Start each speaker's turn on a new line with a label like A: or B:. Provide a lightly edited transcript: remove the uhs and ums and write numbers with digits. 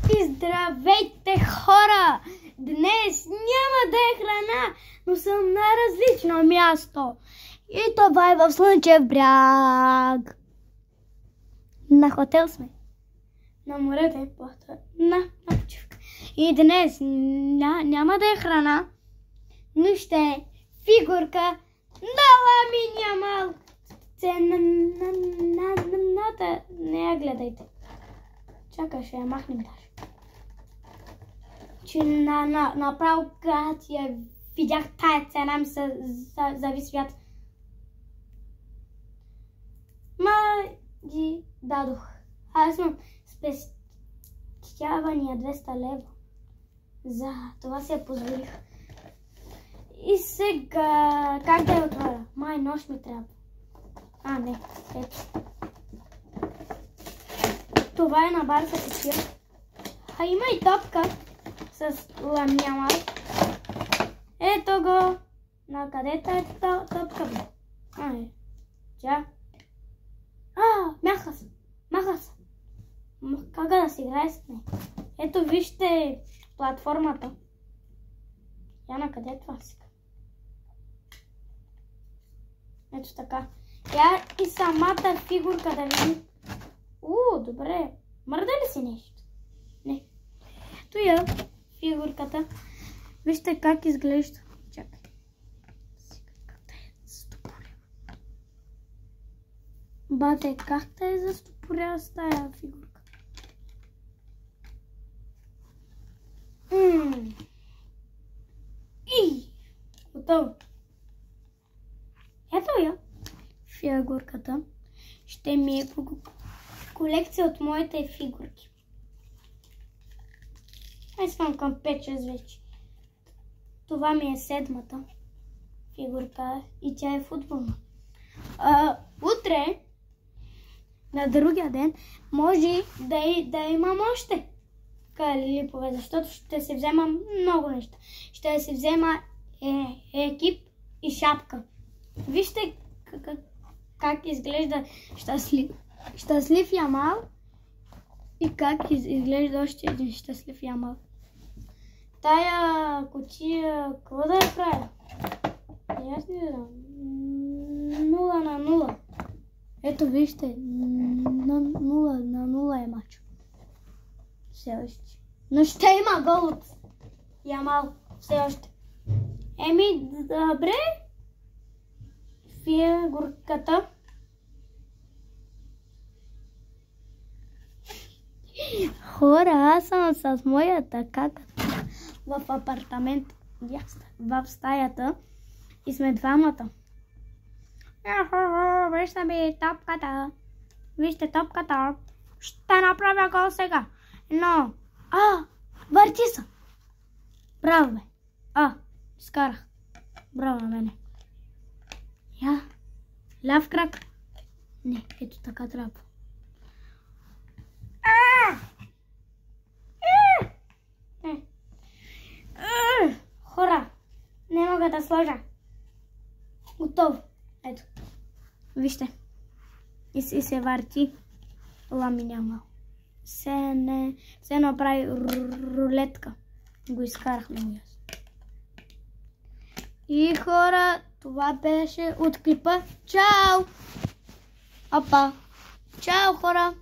A: И здравейте, хора! Днес няма да е храна, но съм на различно място. И това е в Слънчев бряг. На хотел сме. На морето е плата. На почивка. И днес няма да е храна, но ще е фигурка на Ламин Ямал. Цената не я гледайте. Чакай, ще я махнем даже. Че направо когато я видях тая цена ми се зави свят. Ма ги дадох. Аз имам спестявания 200 лева. За това си я позволих. И сега как да я отворя? Май нощ ми трябва. А, не. Ето. Това е на барка такива. А има и топка с Ламин Ямал. Ето го. На където е топка, бе? Тя. Маха се. Как да си играе с нея? Ето вижте платформата. Я на къде е това сега? Ето така. Я и самата фигурка да видим. Добре. Мърда ли си нещо? Не. Ето я фигурката. Вижте как изглежда. Чакай. Как да е застопорила. Бате, как да е застопорила с тая фигурка? И готово. Ето я фигурката. Ще ми е колекция от моите фигурки. Аз съм към 5-6 вече. Това ми е седмата фигурка и тя е футболна. Утре, на другия ден, може да имам още липове, защото ще се взема много неща. Ще се взема екип и шапка. Вижте как изглежда щастлив Ямал и как изглежда още един щастлив Ямал. Тая кутия, какво да я правя? Аз не знам. 0 на 0. Ето вижте, 0 на 0 е мачо. Все още. Но ще има гол от Ямал. Все още. Добре. Фигурката. Хора, аз съм с моята кака в апартамент, в стаята и сме двамата. Вижте ми топката. Вижте топката. Ще направя гол сега. Но, върти се. Браво, бе. Скарах. Браво на мене. Я. Ляв крак. Не, ето така трябва. Хора, не мога да сложа. Готово. Ето. Вижте. И се върти Ламин Ямал. Се направи рулетка. Го изкарахме го ясно. И хора, това беше от клипа. Чао! Чао, хора!